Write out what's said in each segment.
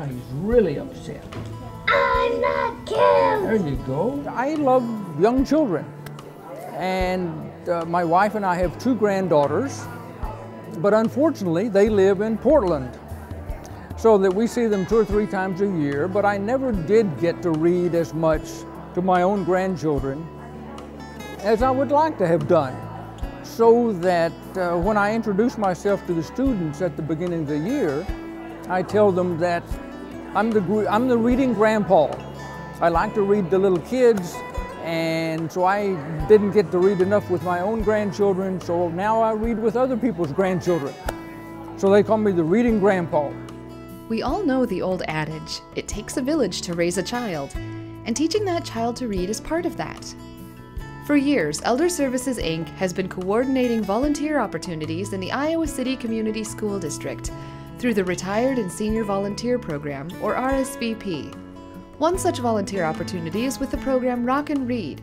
now he's really upset. I'm not killed. There you go. I love young children. And my wife and I have 2 granddaughters, but unfortunately they live in Portland, so that we see them 2 or 3 times a year, but I never did get to read as much to my own grandchildren as I would like to have done, so that when I introduce myself to the students at the beginning of the year, I tell them that I'm the reading grandpa. I like to read to little kids, and so I didn't get to read enough with my own grandchildren, so now I read with other people's grandchildren. So they call me the reading grandpa. We all know the old adage, it takes a village to raise a child, and teaching that child to read is part of that. For years, Elder Services, Inc. has been coordinating volunteer opportunities in the Iowa City Community School District through the Retired and Senior Volunteer Program, or RSVP. One such volunteer opportunity is with the program Rock and Read,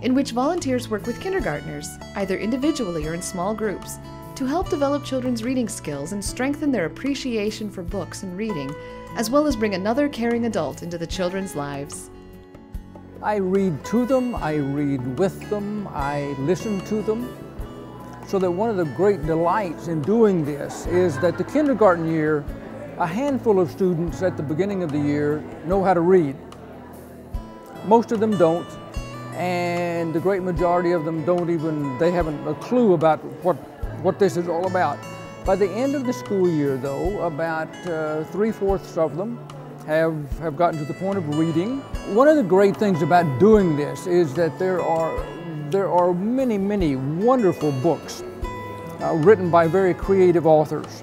in which volunteers work with kindergartners, either individually or in small groups, to help develop children's reading skills and strengthen their appreciation for books and reading, as well as bring another caring adult into the children's lives. I read to them, I read with them, I listen to them. So that one of the great delights in doing this is that the kindergarten year, a handful of students at the beginning of the year know how to read. Most of them don't, and the great majority of them they haven't a clue about what this is all about. By the end of the school year though, about 3/4 of them have gotten to the point of reading. One of the great things about doing this is that there are many, many wonderful books written by very creative authors.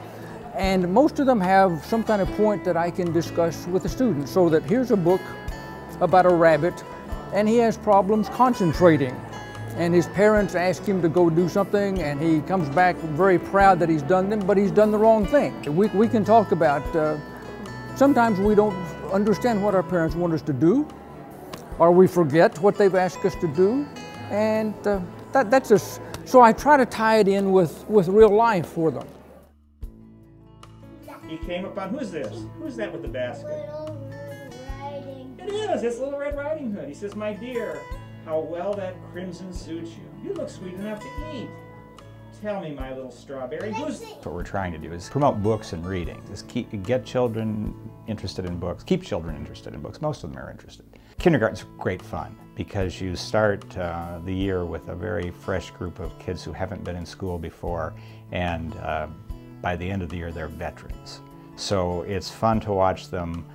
And most of them have some kind of point that I can discuss with the students, so that here's a book about a rabbit and he has problems concentrating. And his parents ask him to go do something and he comes back very proud that he's done them, but he's done the wrong thing. We can talk about, sometimes we don't understand what our parents want us to do, or we forget what they've asked us to do. And that's just, so I try to tie it in with real life for them. He came upon, who's this? Who's that with the basket? Little Red Riding Hood. It is, it's Little Red Riding Hood. He says, my dear, how well that crimson suits you. You look sweet enough to eat. Tell me, my little strawberry, who's... What we're trying to do is promote books and reading. Just get children interested in books, keep children interested in books. Most of them are interested. Kindergarten's great fun because you start the year with a very fresh group of kids who haven't been in school before, and by the end of the year they're veterans. So it's fun to watch them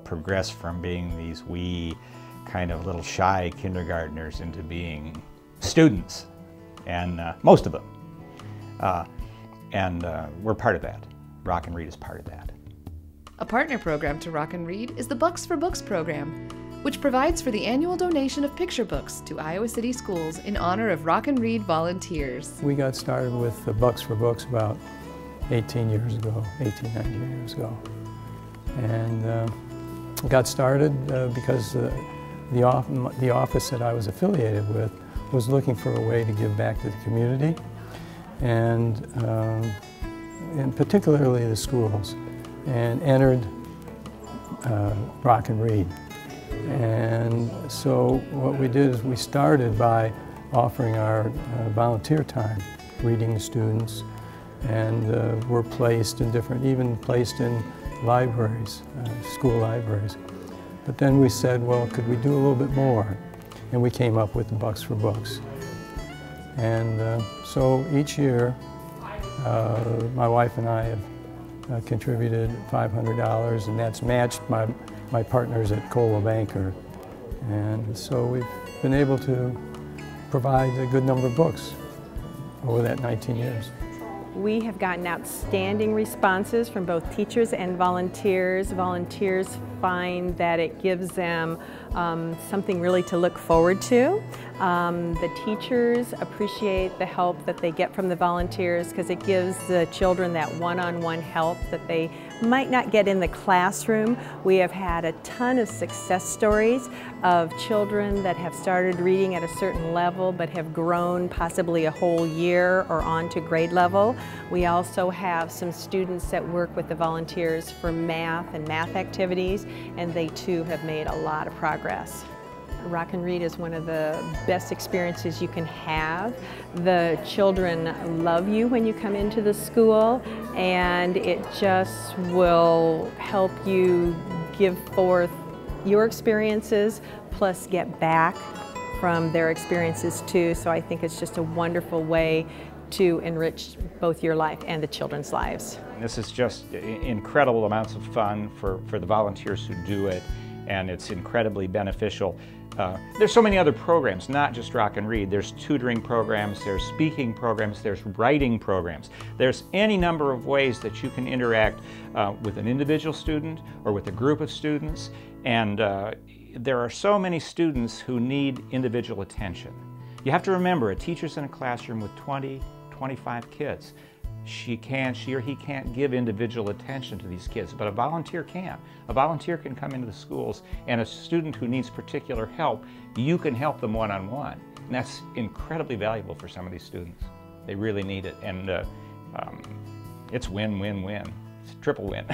progress from being these wee, kind of little shy kindergartners into being students, and most of them. We're part of that. Rock and Read is part of that. A partner program to Rock and Read is the Bucks for Books program, which provides for the annual donation of picture books to Iowa City schools in honor of Rock and Read volunteers. We got started with the Bucks for Books about 19 years ago. And got started because the office that I was affiliated with was looking for a way to give back to the community, and particularly the schools, and entered Rock and Read. And so what we did is we started by offering our volunteer time, reading to students, and were placed in even placed in libraries, school libraries. But then we said, well, could we do a little bit more? And we came up with the Bucks for Books. And so each year, my wife and I have contributed $500, and that's matched my partners at Coldwell Banker. And so we've been able to provide a good number of books over that 19 years. We have gotten outstanding responses from both teachers and volunteers. Volunteers find that it gives them something really to look forward to. The teachers appreciate the help that they get from the volunteers because it gives the children that one-on-one help that they might not get in the classroom. We have had a ton of success stories of children that have started reading at a certain level but have grown possibly a whole year or on to grade level. We also have some students that work with the volunteers for math and math activities, and they too have made a lot of progress. Rock and Read is one of the best experiences you can have. The children love you when you come into the school, and it just will help you give forth your experiences plus get back from their experiences too. So I think it's just a wonderful way to enrich both your life and the children's lives. This is just incredible amounts of fun for the volunteers who do it, and it's incredibly beneficial. There's so many other programs, not just Rock and Read. There's tutoring programs, there's speaking programs, there's writing programs. There's any number of ways that you can interact with an individual student or with a group of students, and there are so many students who need individual attention. You have to remember, a teacher's in a classroom with 20, 25 kids. She or he can't give individual attention to these kids, but a volunteer can. A volunteer can come into the schools, and a student who needs particular help, you can help them one-on-one. And that's incredibly valuable for some of these students. They really need it, and it's win-win-win. It's a triple win.